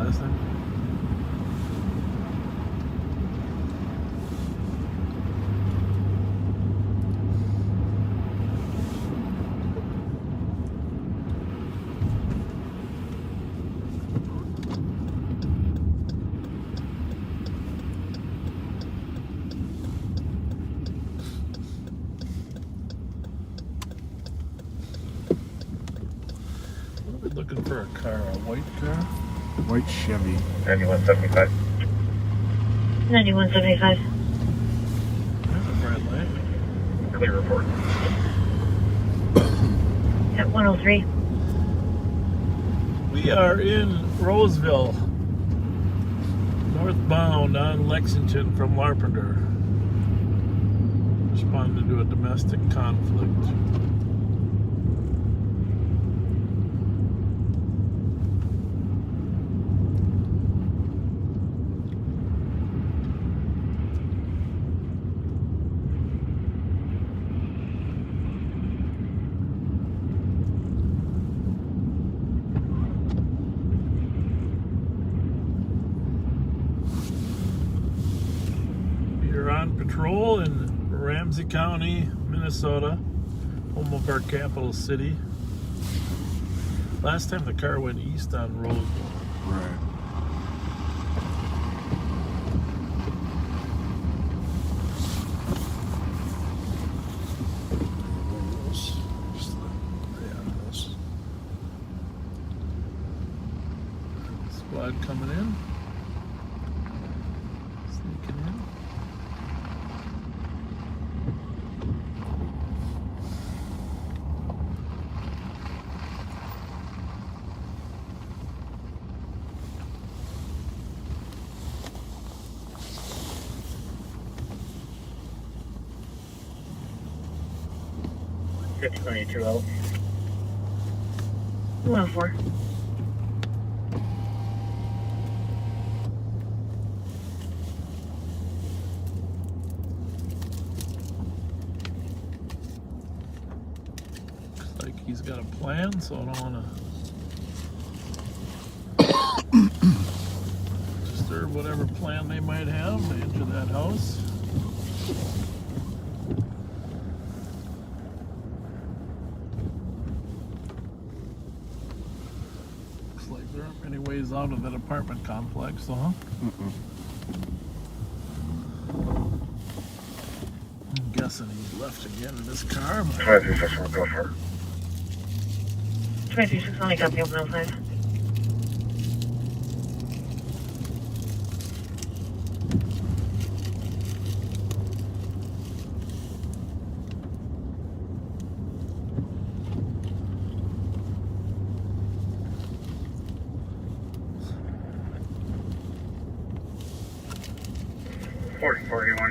last time? Looking for a car, a white car? White Chevy. 9175. 9175. There's a red light. Clear report. At 103. We are in Roseville, northbound on Lexington from Larpenteur. Responding to a domestic conflict. On patrol in Ramsey County, Minnesota, home of our capital city. Last time the car went east on Roseville. Right. Squad coming in. Sneaking in. Six 92L. 104. Looks like he's got a plan, so I don't want to disturb whatever plan they might have to enter that house. Looks like there aren't many ways out of that apartment complex, so huh? I'm guessing he's left again in his car. 2361, go for it. 236 only copy 105.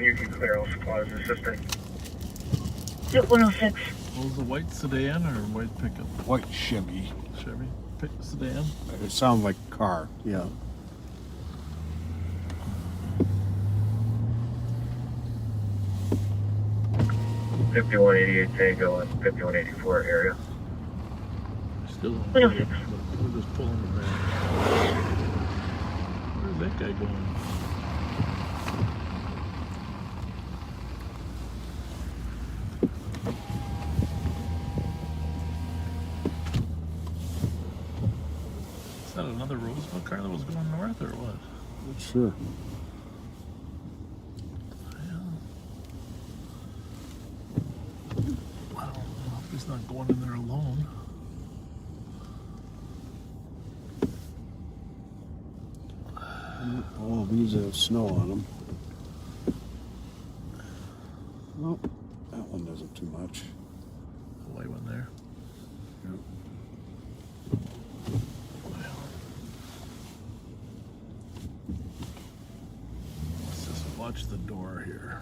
You can clear all supplies assistant. At 106. What was the white sedan or white pickup? White Chevy. Chevy sedan. It sounds like a car, yeah. $5188 Tango and $5184 area. Still on. 106. We're just pulling it back. Where's that guy going? Is that another Roseville car that was going north or what? Not sure. I don't know if he's not going in there alone. All of these have snow on them. Nope, that one doesn't too much. The white one there. Yep. Let's just watch the door here.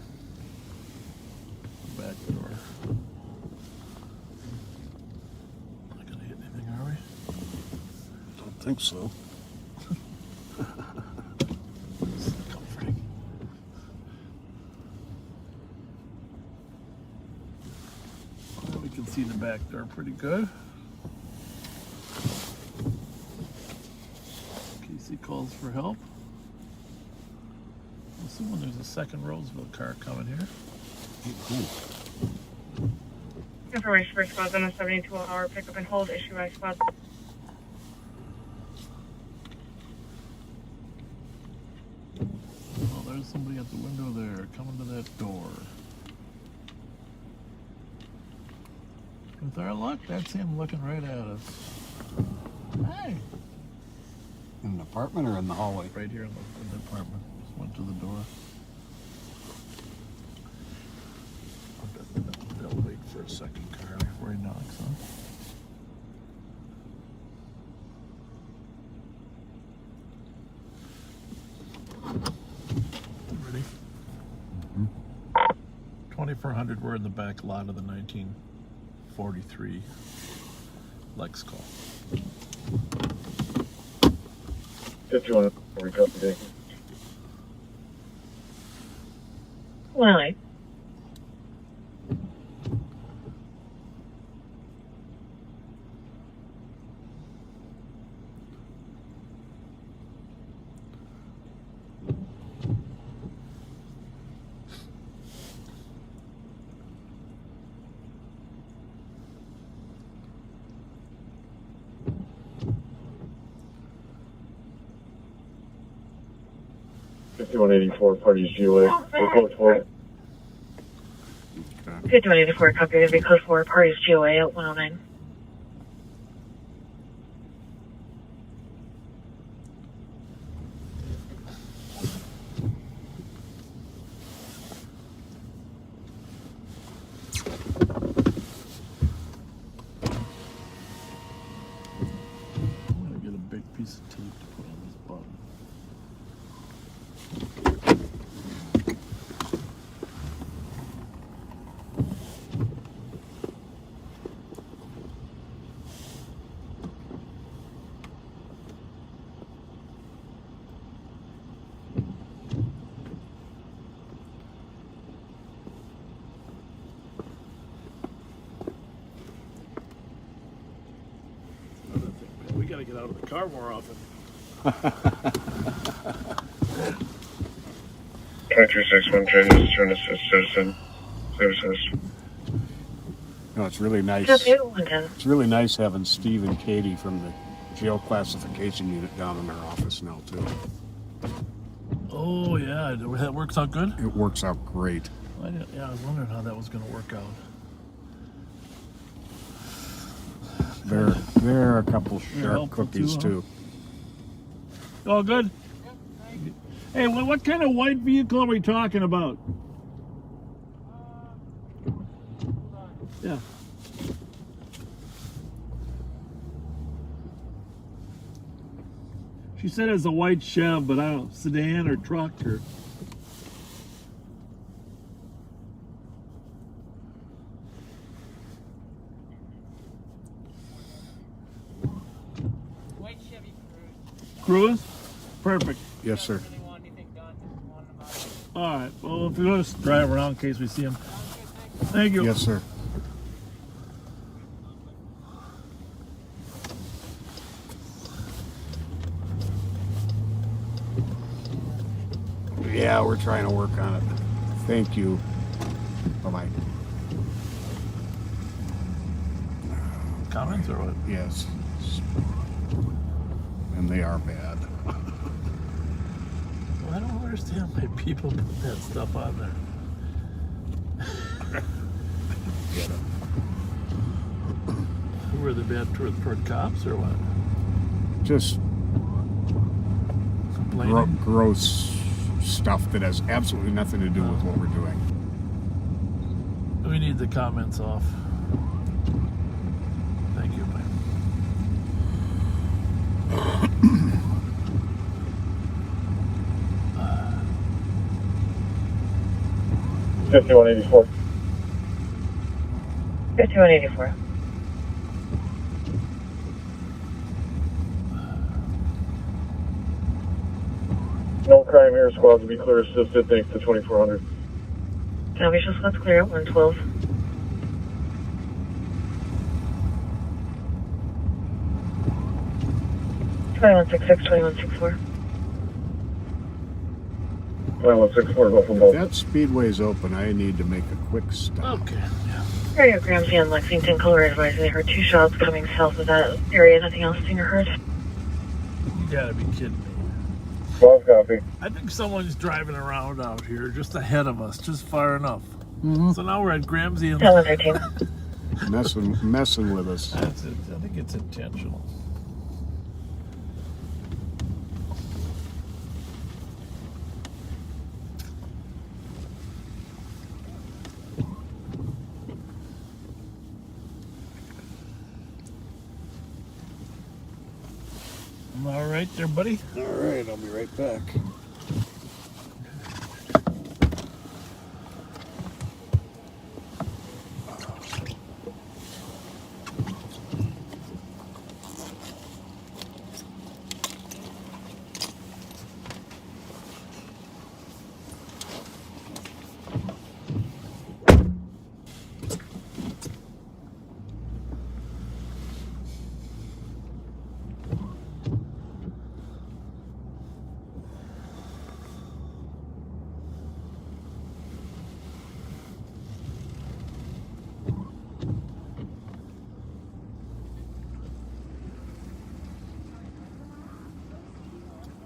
Back door. Not gonna hit anything, are we? Don't think so. It's comforting. Well, we can see the back door pretty good. Casey called calls for help. I'm assuming there's a second Roseville car coming here. Information for squads on a 72-hour pickup and hold. Issue by squad. Oh, there's somebody at the window there, coming to that door. With our luck, that's him looking right at us. Hey! In an apartment or in the hallway? Right here in the apartment. Just went to the door. They'll wait for a second car before he knocks, huh? Ready? 2400, we're in the back lot of the 1943 Lex call. 51 recovery. 108. Parties GOA. We're close for it. 5184, copy. Going to be code 4, parties GOA at 109. I'm gonna get a big piece of tape to put on this button. We gotta get out of the car more often. 2361 changes to an assist citizen services. No, it's really nice. Copy, 110. It's really nice having Steve and Katie from the jail classification unit down in our office now too. Oh yeah, that works out good. It works out great. I was wondering how that was gonna work out. They're a couple sharp helpful cookies too, too. All good. Hey, what kind of white vehicle are we talking about? Yeah. She said it's a white Chev, but I don't know, sedan or truck or. White Chevy Cruise. Cruise? Perfect. Yes, sir. Really want anything done, just want them out. All right. Well, if we just drive around in case we see him. Thank you. Yes, sir. Yeah, we're trying to work on it. Thank you. Bye-bye. Comments or what? Yes. And they are bad. Well, I don't understand why people put that stuff on there. Get it. Who are the bad toward cops or what? Just Complaining? gross stuff that has absolutely nothing to do with what we're doing. We need the comments off. Thank you, man. 5184. 5184. No crime here. Squads will be clear assisted. Thanks to 2400. Copy, just let's clear at 112. 2166, 2164. 916 go from If both. that speedway's open, I need to make a quick stop. Okay. Yeah. Area Ramsey and Lexington, color advisory. They heard 2 shots coming south of that area. Nothing else seen or heard? You gotta be kidding me. 12 copy. I think someone's driving around out here just ahead of us, just far enough. Mm-hmm. So now we're at Ramsey and 13. Messing with us. that's it. I think it's intentional. All right there, buddy. All right, I'll be right back.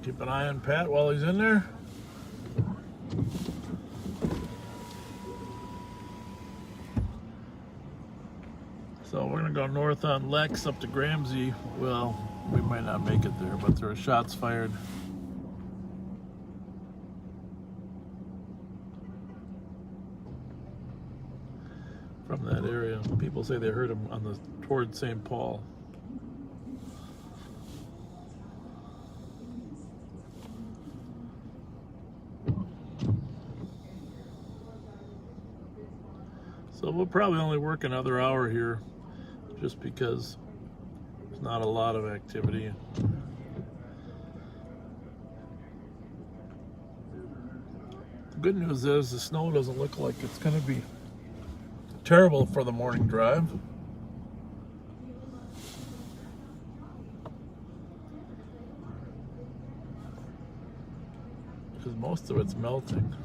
Keep an eye on Pat while he's in there. So we're gonna go north on Lex up to Ramsey. Well, we might not make it there, but there are shots fired. From that area. People say they heard him on the toward St. Paul. So we'll probably only work another hour here just because there's not a lot of activity. The good news is the snow doesn't look like it's going to be terrible for the morning drive. Because most of it's melting.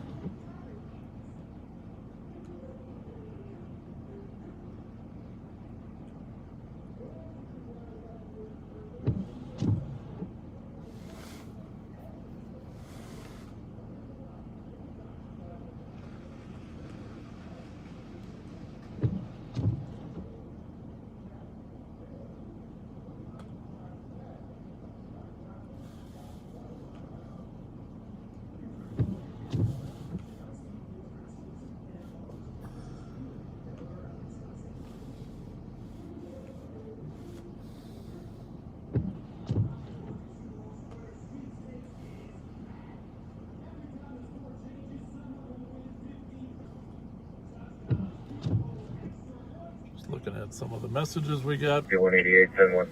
Looking at some of the messages we got. 5188, 10-1.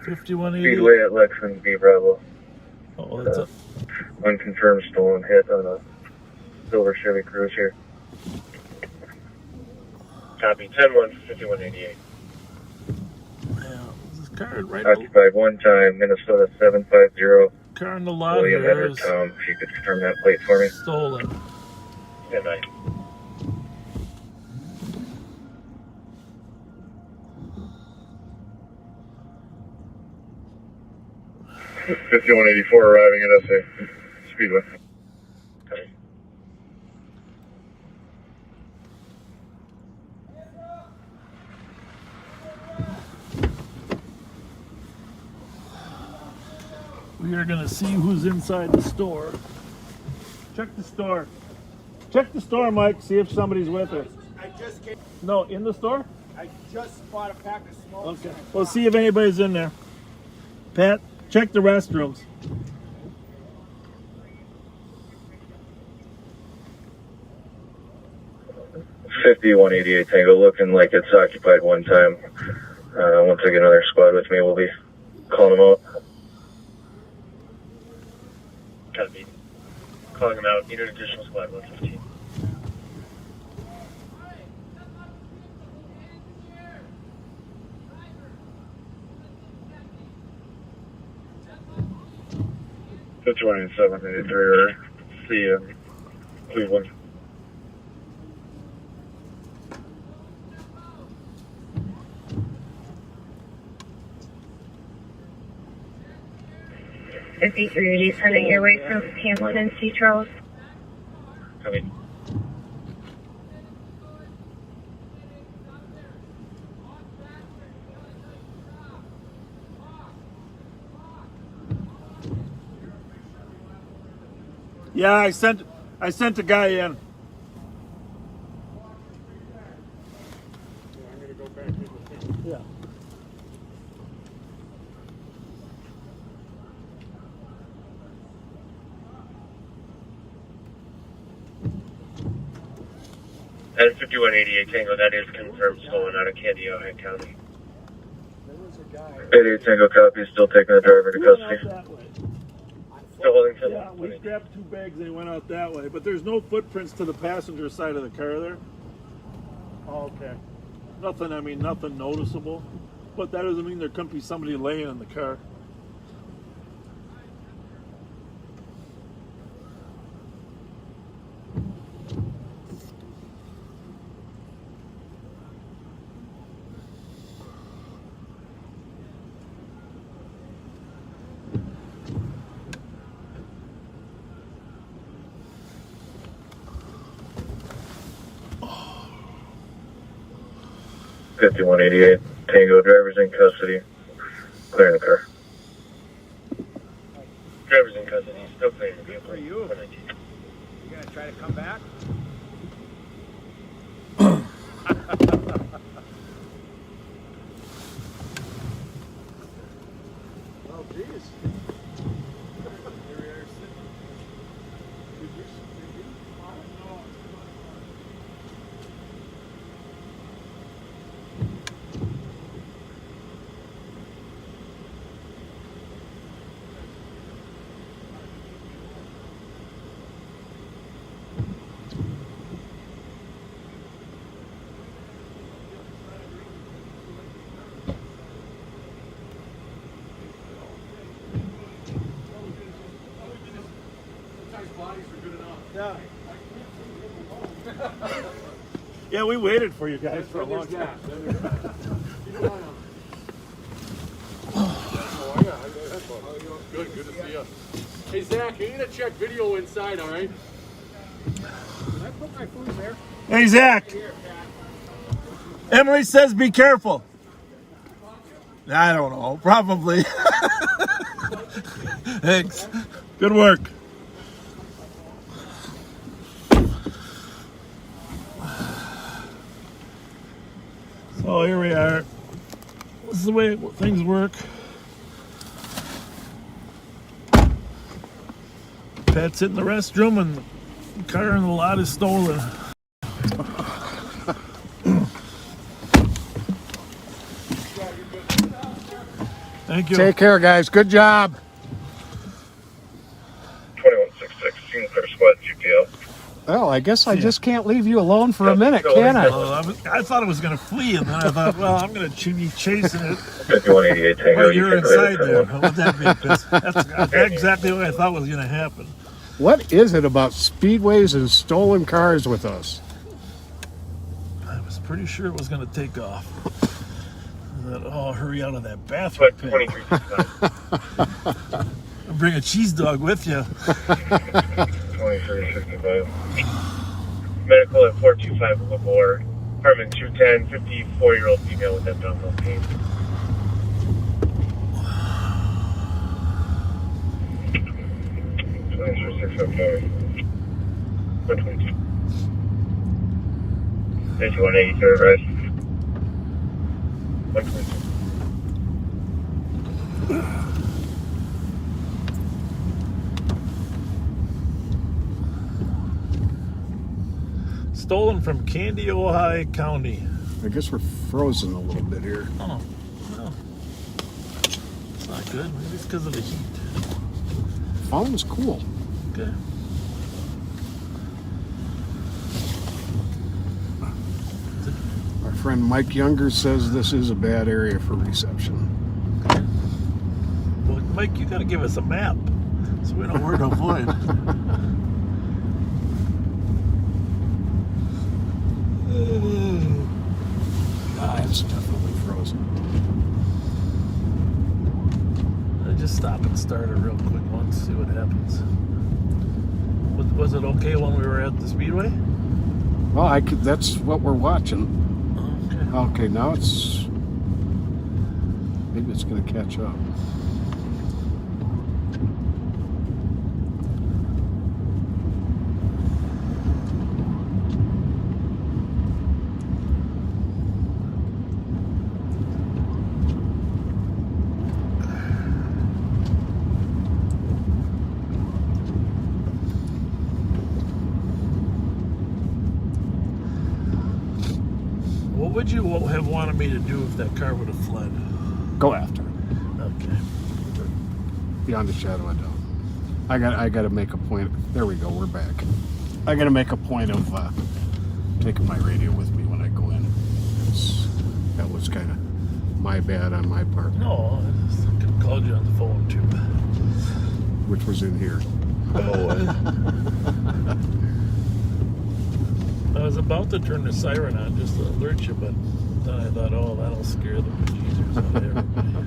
5180. Speedway at Lexington, B Bravo. Oh, that's a Unconfirmed stolen hit on a silver Chevy Cruze here. Copy, 10-1, 5188. yeah, this car right. Occupied one time, Minnesota 750. Car in the lot William here Edward is Tom, if you could confirm that plate for me. stolen. Good night. $5184 arriving at SA Speedway. Okay. We are gonna see who's inside the store. Check the store. Check the store, Mike. See if somebody's with her. I just came. No, in the store. I just bought a pack of smokes. Okay. We'll see if anybody's in there. Pat, check the restrooms. $5188 Tango, looking like it's occupied one time. Once I get another squad with me, we'll be calling them out. Copy. Calling them out. Need an additional squad, 115. $5187, 83 order. See Cleveland. $53 heading your way from Hamilton, C. Charles. Coming. Yeah, I sent a guy in. I'm gonna go back in with him. Yeah. At 5188 Tango, that is confirmed stolen out of Candy, Ohio County. 88 Tango copy, still taking the driver to We went out custody. that way. Still holding to Yeah, we grabbed 2 bags and they went out that way, but there's no footprints to the passenger side of the car there. Oh, okay. Nothing noticeable. But that doesn't mean there couldn't be somebody laying in the car. it. 5188 Tango, driver's in custody. Clearing the car. Driver's in custody, still clearing the vehicle. For you. 119. You gonna try to come back? Oh, jeez. Yeah. Yeah, we waited for you guys for a long time. Good to see you. Hey, Zach, you need to check video inside, all right? Can I put my food there? Hey, Zach. Emily says be careful. I don't know. Probably. Thanks. Good work. So here we are. This is the way things work. Pat's in the restroom and the car in the lot is stolen. Thank you. Take care, guys. Good job. 2166, Sinclair Squad GPL. Well, I guess I just can't leave you alone for a minute, can I? I thought it was going to flee, and then I thought, well, I'm going to be chasing it. 5188 Tango. Well, you're inside there. How would that be? 'Cause that's exactly what I thought was going to happen. What is it about speedways and stolen cars with us? I was pretty sure it was going to take off. I thought, oh, hurry out of that bathroom But pit. 2365. Bring a cheese dog with you. 2365. Medical at 425 Labor. Apartment 210, 54-year-old female with abdominal pain. There's 180 third right. 122. Stolen from Candy, Ohio County. I guess we're frozen a little bit here. Oh, well, it's not good. Maybe it's because of the heat. Phone's cool. Okay. Our friend Mike Younger says this is a bad area for reception. Well, Mike, you got to give us a map so we know where to avoid. It's definitely frozen. I just stop and start it real quick once, see what happens. Was it okay when we were at the Speedway? Well, that's what we're watching. Okay. Okay, now maybe it's going to catch up. What would you have wanted me to do if that car would have fled? Go after it. Okay. Beyond a shadow of doubt. I got to make a point. There we go. We're back. I got to make a point of taking my radio with me when I go in. That was kind of my bad on my part, No, I just could have called you on the phone too. which was in here. I was about to turn the siren on just to alert you, but then I thought, oh, that'll scare the bejesus out of everybody.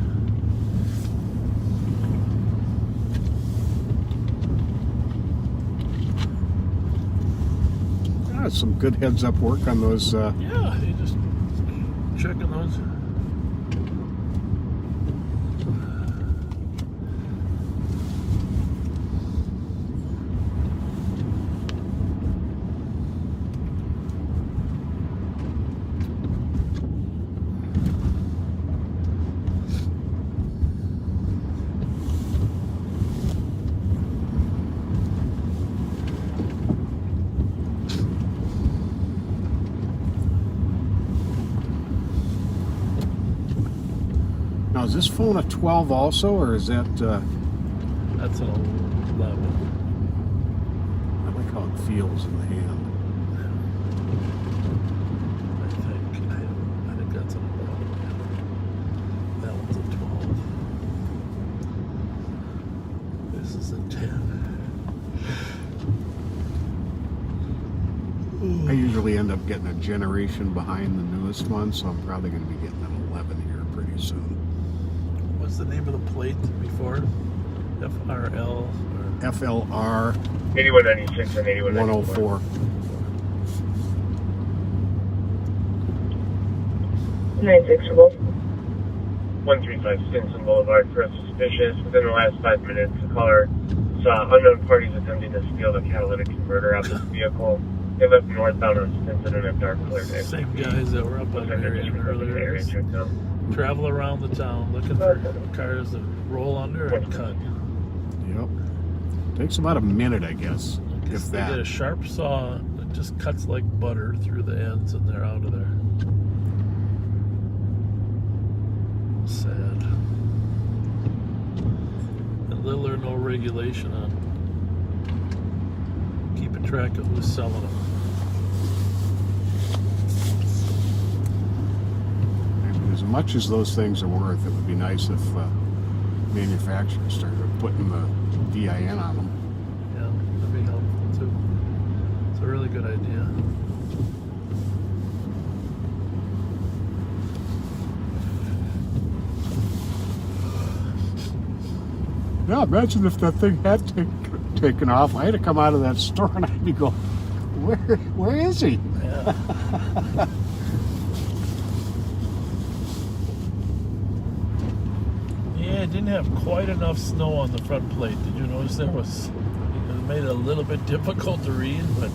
Some good heads up work on those. Yeah, you just checking those. Now, is this phone a 12 also, or is that? That's an 11. I like how it feels in the hand. I think that's an 11. That one's a 12. This is a 10. I usually end up getting a generation behind the newest one, so I'm probably going to be getting an 11 here pretty soon. What's the name of the plate before? FRL or FLR 8196 and 8194. 104. 96 for both. 135 Stinson Boulevard for a suspicious. Within the last 5 minutes, the caller saw unknown parties attempting to steal the catalytic converter out of the vehicle. They left northbound on Stinson in a dark clear day. same guys that were up on the area earlier. checked out. Travel around the town looking for cars that roll under and cut. Yep. Takes about a minute, I guess, if They get a that. sharp saw that just cuts like butter through the ends, and they're out of there. Sad. And little or no regulation on keeping track of who's selling them. As much as those things are worth, it would be nice if manufacturers started putting the DIN on them. Yeah, that'd be helpful too. It's a really good idea. Yeah, imagine if that thing had taken off. I had to come out of that store and I'd be going, where is he? Yeah. Yeah, it didn't have quite enough snow on the front plate. Did you notice it made it a little bit difficult to read, but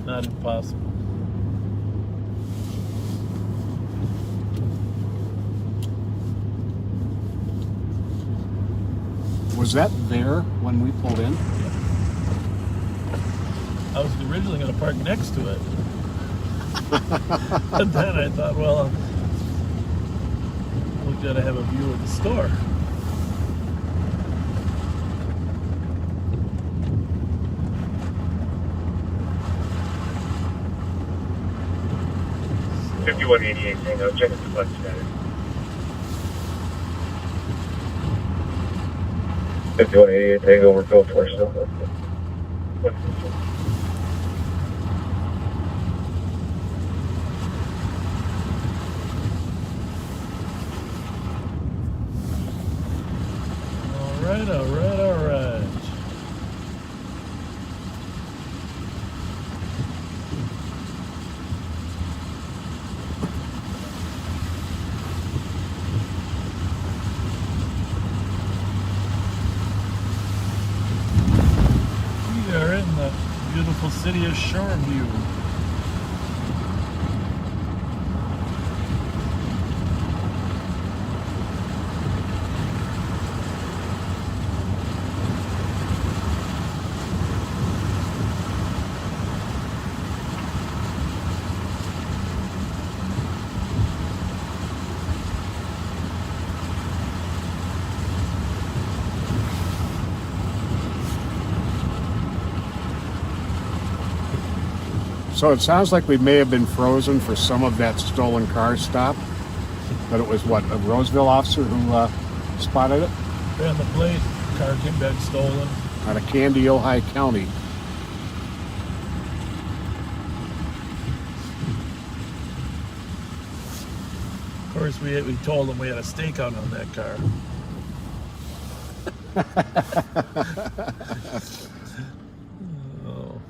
not impossible. Was that there when we pulled in? I was originally going to park next to it. And then I thought, well, we've got to have a view of the store. So, 5188 Tango, check the flex status. 5188 Tango, we're going for still. right, all right, all right. We are in the beautiful city of Shoreview. So it sounds like we may have been frozen for some of that stolen car stop, but it was what, a Roseville officer who spotted it Ran the plate, car came back stolen. out of Candy, Ojai County. Of course, we told them we had a stakeout on that car. Oh.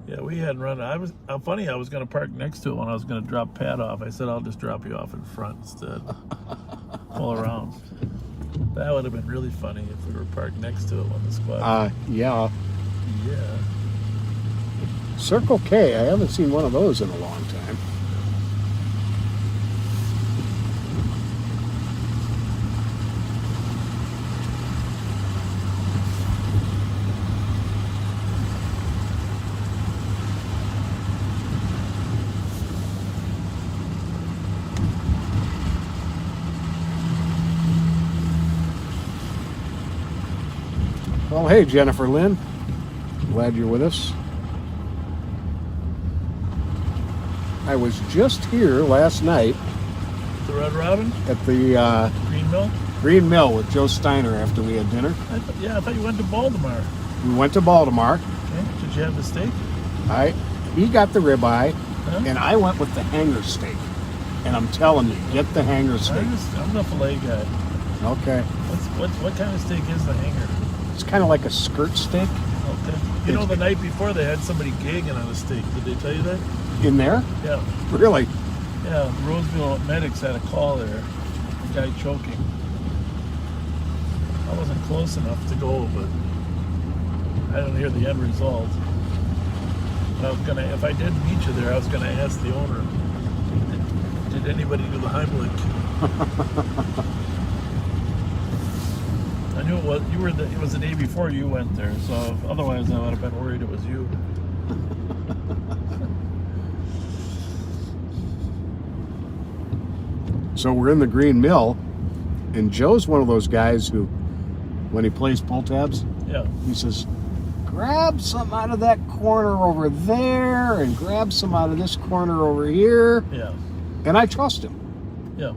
Yeah, we hadn't run. I was funny. I was going to park next to it when I was going to drop Pat off. I said I'll just drop you off in front instead. Pull around. That would have been really funny if we were parked next to it when the squad. Yeah. Yeah. Circle K, I haven't seen one of those in a long time. Well, hey, Jennifer Lynn. Glad you're with us. I was just here last night The Red Robin, at the Green Mill. Green Mill with Joe Steiner after we had dinner. I thought you went to Baltimore. We went to Baltimore. Okay. Did you have the steak? He got the ribeye, Huh? and I went with the hanger steak. And I'm telling you, get the hanger steak. I'm the filet guy. Okay. What kind of steak is the hanger? It's kind of like a skirt steak Okay. You know, the night before they had somebody gagging on a steak. Did they tell you that? in there. Yeah. Really? Yeah. The Roseville medics had a call there. A guy choking. I wasn't close enough to go, but I didn't hear the end result. I was gonna, if I did meet you there, I was gonna ask the owner, did anybody do the Heimlich? I knew it was, it was the day before you went there, so otherwise I would have been worried it was you. So we're in the Green Mill, and Joe's one of those guys who, when he plays pull tabs, Yeah. he says, grab some out of that corner over there and grab some out of this corner over here. Yeah. And I trust him. Yeah.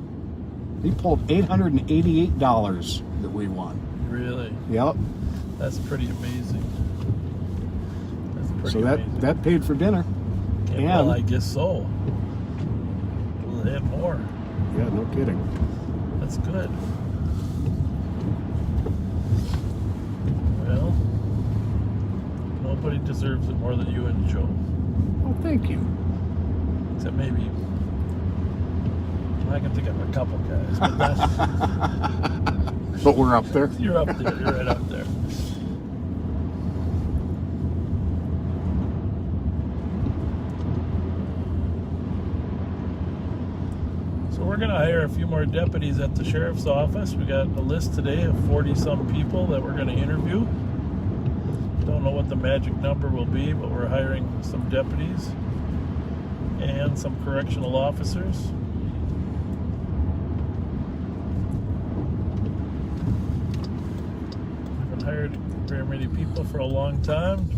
He pulled $888 that we won. Really? Yep. That's pretty amazing. That's pretty So amazing. that paid for dinner. Okay, well, I guess so. We'll have more. Yeah, no kidding. That's good. Well, nobody deserves it more than you and Joe. Well, thank you. Except maybe I can think of a couple guys, but that's, But we're up there. you're up there. You're right up there. So we're going to hire a few more deputies at the sheriff's office. We got a list today of 40-some people that we're going to interview. Don't know what the magic number will be, but we're hiring some deputies and some correctional officers. Haven't hired very many people for a long time.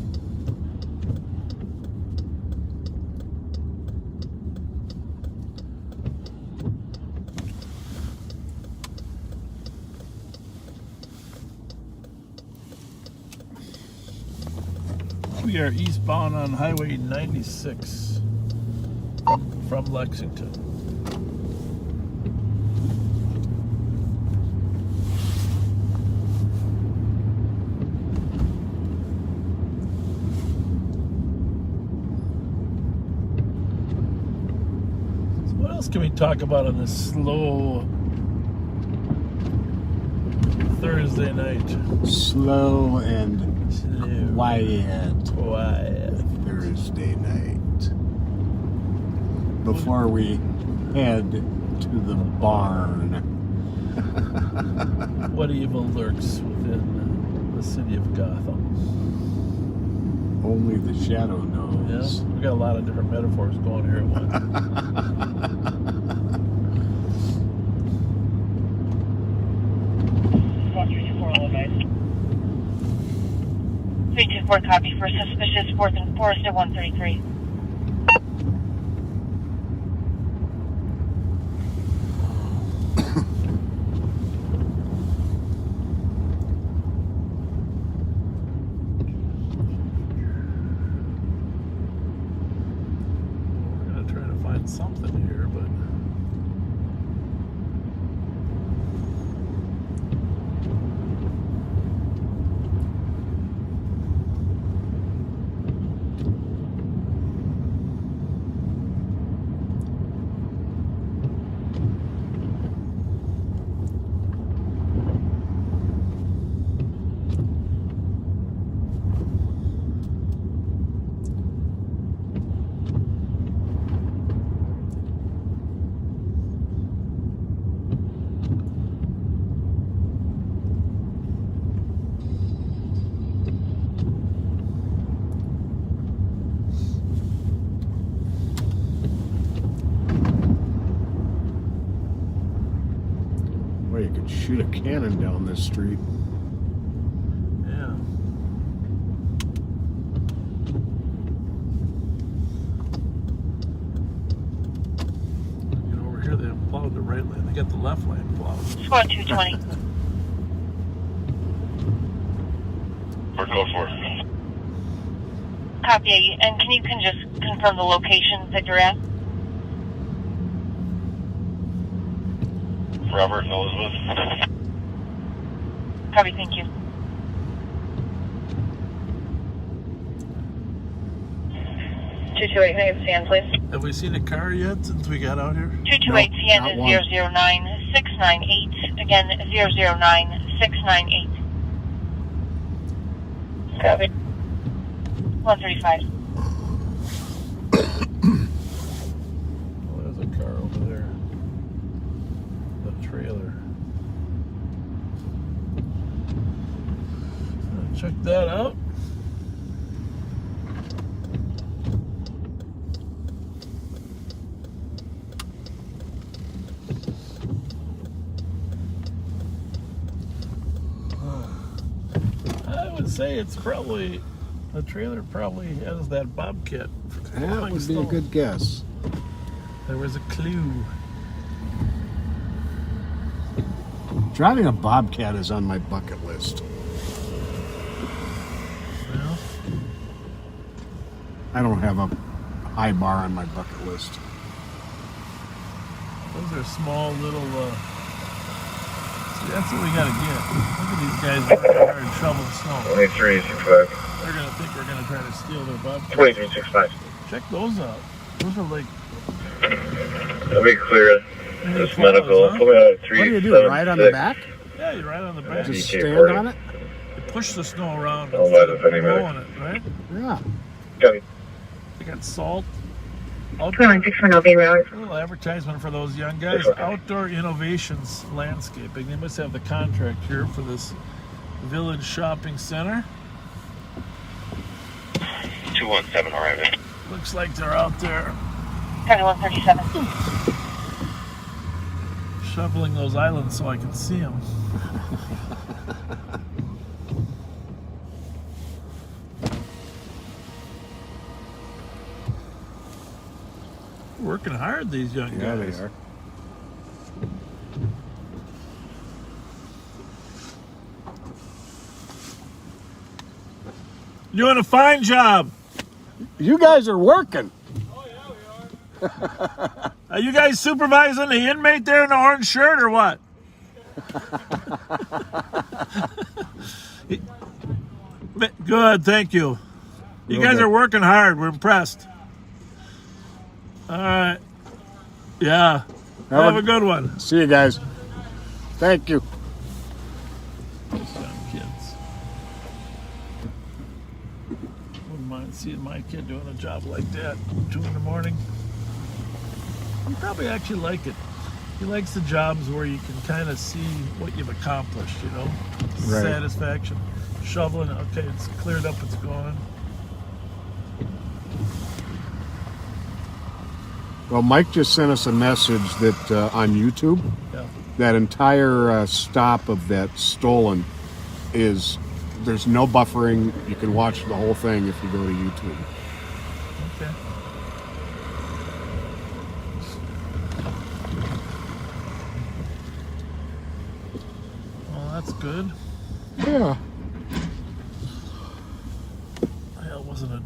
We are eastbound on Highway 96 from Lexington. can we talk about on this slow Thursday night? Slow and quiet Quiet. Thursday night. Before we head to the barn. What evil lurks within the city of Gotham? Only the shadow knows. Yeah, we got a lot of different metaphors going here at once. 324 copy for suspicious 4th and Forest at 133. We're gonna try to find something here, but Well, you could shoot a cannon down this street. yeah. Get over here, they haven't plowed the right lane. They got the left lane plowed. Squad 220. Or go for it. Copy. And can you just confirm the location that you're at? Robert and Elizabeth. Copy, thank you. 228, can I get San, please? Have we seen a car yet since we got out here? 228 Nope, CN not is one. 009698. Again, 009698. Copy. 135. Oh, there's a car over there. The trailer. Check that out. I would say it's probably, the trailer probably has that bobcat. That would be a good guess. There was a clue. Driving a Bobcat is on my bucket list. Well, I don't have a high bar on my bucket list. those are small little, see, that's what we gotta get. Look at these guys working hard and shoveling snow. 2365. They're gonna think we're gonna try to steal their bobcat. 2365. Check those out. Those are like, Let me clear this plows, medical. huh? Put me out at What do you do? Ride on the 376. back? yeah, you're right on the back. Just DK stand 40. on it? You push the snow around Oh, instead by of the penny blowing it, right? Yeah. Copy. They got salt. Outdoor, 216 Obi Road. a little advertisement for those young guys. Outdoor Innovations Landscaping. They must have the contract here for this village shopping center. 217 arriving. Looks like they're out there Copy 137. shoveling those islands so I can see them. Working hard, these young Yeah, guys. they are. Doing a fine job. You guys are working. Are you guys supervising the inmate there in the orange shirt or what? Good, thank you. You Real guys good. are working hard. We're impressed. All right. Yeah. Have a good one. See you guys. Thank you. Those young kids. Wouldn't mind seeing my kid doing a job like that, 2 in the morning. You probably actually like it. He likes the jobs where you can kind of see what you've accomplished, you know? Right. Satisfaction. Shoveling, okay, it's cleared up, it's gone. Well, Mike just sent us a message that on YouTube, Yeah. that entire stop of that stolen there's no buffering. You can watch the whole thing if you go to YouTube. Okay. Well, that's good. Yeah. Well, it wasn't a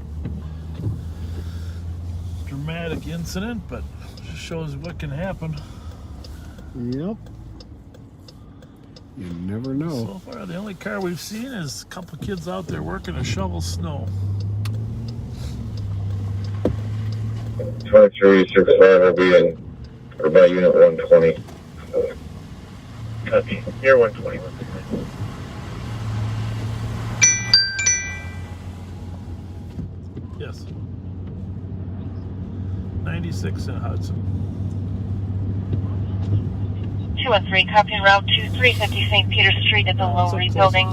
dramatic incident, but just shows what can happen. Yep. You never know. So far, the only car we've seen is a couple of kids out there working to shovel snow. 2365 will be in, or by unit 120. Copy. Near 120. Yes. 96 in Hudson. 213, copying route 2350 St. Peter Street at the Lowery Building.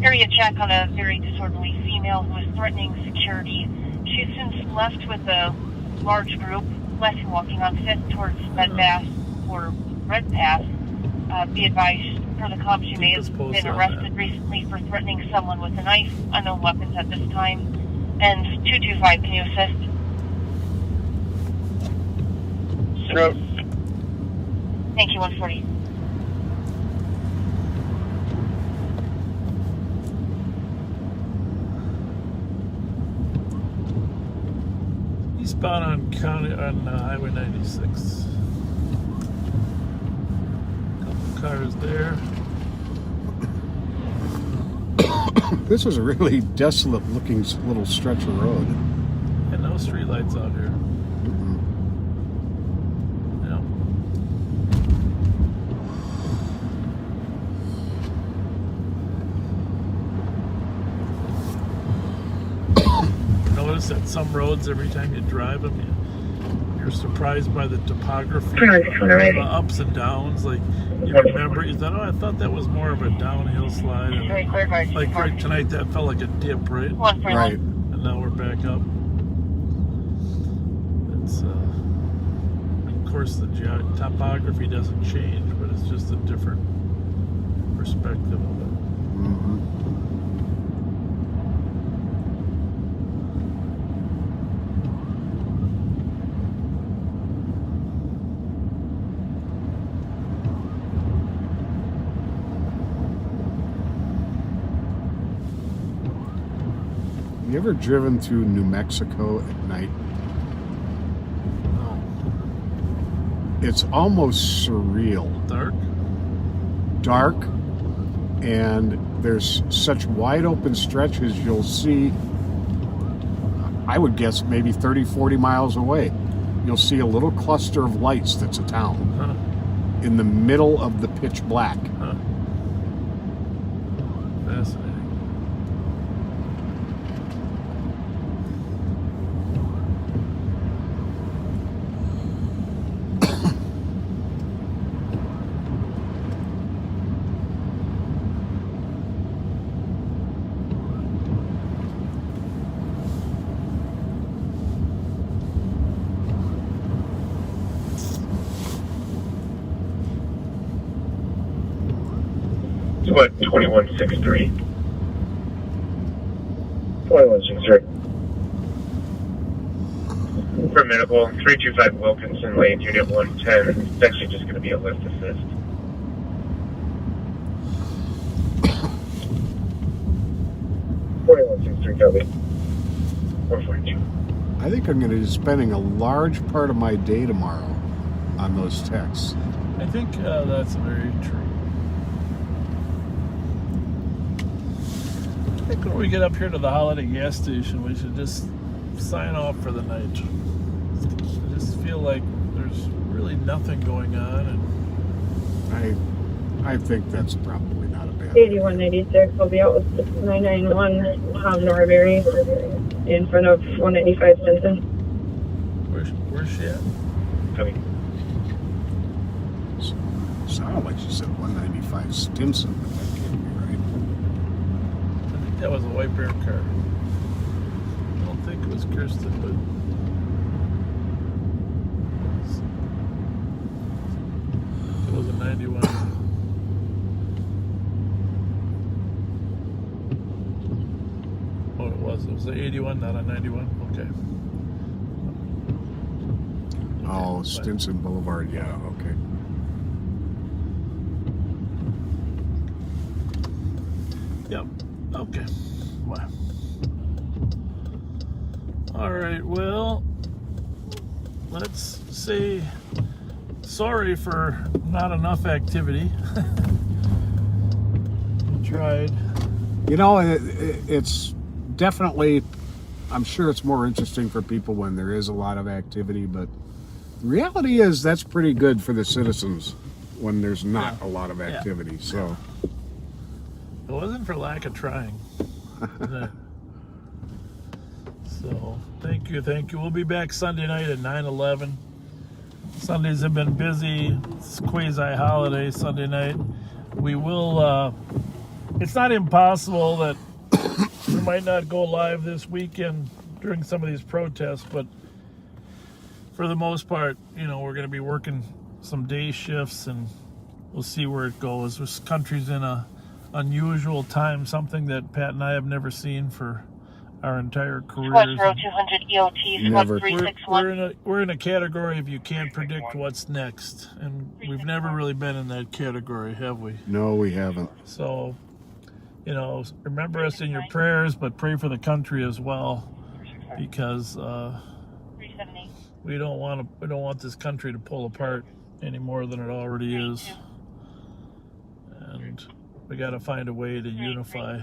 Area check on a very disorderly female who is threatening security. She's since left with a large group, left and walking on 5th towards Red Bass or Red Pass. Be advised, per the comms, she may have been arrested recently for threatening someone with a knife, unknown weapons at this time. And 225, can you assist? Sure. Thank you, 140. Eastbound on Highway 96. Couple cars there. This is a really desolate looking little stretch of road. And no streetlights out here. Yeah. Notice that some roads, every time you drive them, you're surprised by the topography, the ups and downs. Like you remember, you thought, oh, I thought that was more of a downhill slide. And like right tonight, that felt like a dip, right? Right. And now we're back up. It's of course the topography doesn't change, but it's just a different perspective of it. You ever driven through New Mexico at night? No. It's almost surreal. Dark? And there's such wide open stretches you'll see, I would guess maybe 30, 40 miles away. You'll see a little cluster of lights that's a town in the middle of the pitch black. Huh. Fascinating. What, 2163? 2163. For medical, 325 Wilkinson Lane, Unit 110. It's actually just going to be a lift assist. Copy. 142. I think I'm going to be spending a large part of my day tomorrow on those texts. I think that's very true. I think when we get up here to the Holiday gas station, we should just sign off for the night. I just feel like there's really nothing going on, and I think that's probably not a bad idea. 8196 will be out with 991 Norbury in front of 195 Stinson. where's she at? Coming. Sounded like you said 195 Stinson, but that can't be right. I think that was a white bear car. I don't think it was Kirsten, but it was a 91. Oh, it was an 81, not a 91. Okay. Oh, fine. Stinson Boulevard, yeah, okay. Yep. Okay. Wow. All right. Well, let's say sorry for not enough activity. We tried. You know, it's definitely, I'm sure it's more interesting for people when there is a lot of activity, but the reality is that's pretty good for the citizens when there's not a lot of activity. So It wasn't for lack of trying. So thank you. We'll be back Sunday night at 9/11. Sundays have been busy. It's quasi holiday Sunday night. We will. It's not impossible that we might not go live this weekend during some of these protests, but for the most part, we're going to be working some day shifts, and we'll see where it goes. This country's in a unusual time, something that Pat and I have never seen for our entire careers. Squad 200 EOT, Squad Never. 361. We're in a category of you can't predict what's next, and we've never really been in that category, have we? no, we haven't. So, remember us in your prayers, but pray for the country as well, because 378. we don't want this country to pull apart any more than it already is, and we got to find a way to unify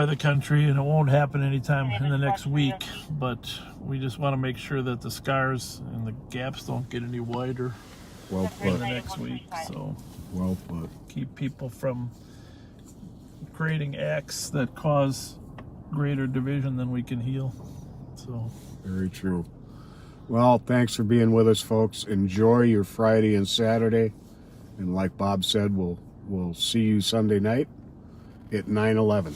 the country, and it won't happen anytime in the next week, but we just want to make sure that the scars and the gaps don't get any wider Well in put. the next week. So Well put. keep people from creating acts that cause greater division than we can heal. So Very true. Well, thanks for being with us, folks. Enjoy your Friday and Saturday. And like Bob said, we'll see you Sunday night at 9/11.